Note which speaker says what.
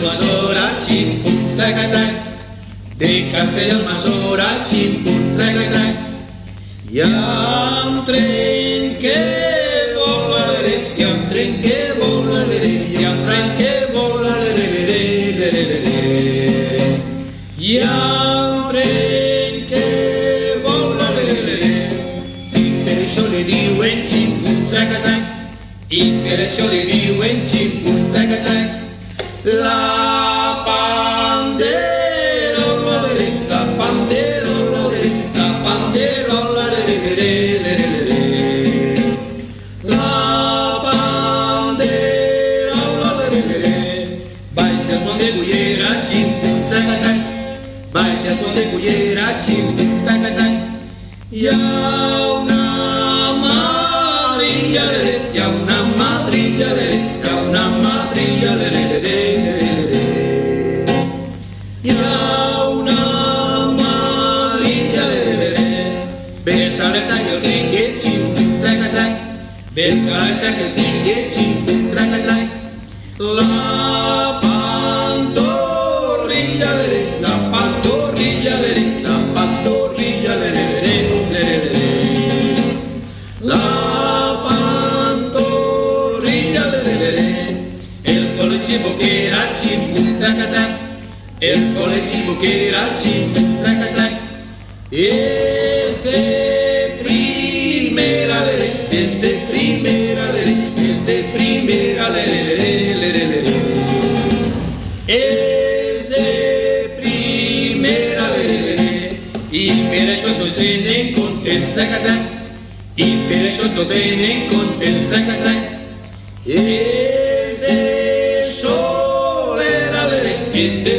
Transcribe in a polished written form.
Speaker 1: Masorachi, tac, de Castellón Masorachi, tac. Hi ha un tren que vola, hi ha un tren que vola, hi ha un tren que vola, hi ha un tren que vola, i per això li diuen ximpu-tac, i per això li diuen ximpu-tac. La panderola, la panderola, la panderola, la panderola, baix del pont de Cullera, ximpu-tac, baix del pont de Cullera, ximpu-tac. Hi ha una madrilla, hi ha una madrilla, hi ha una madrilla, hi ha una madrilla, besa el tag el ticket, ximpu-tac, besa el tag el ticket, ximpu-tac. La pantorrilla, la pantorrilla, la pantorrilla, la pantorrilla, el colectivo que era ximpu-tac, el colectivo que era ximpu-tac, es de primera, es de primera, es de primera, es de primera, i per això tots venen contents, tac, i per això tots venen contents, tac. És de solera, és de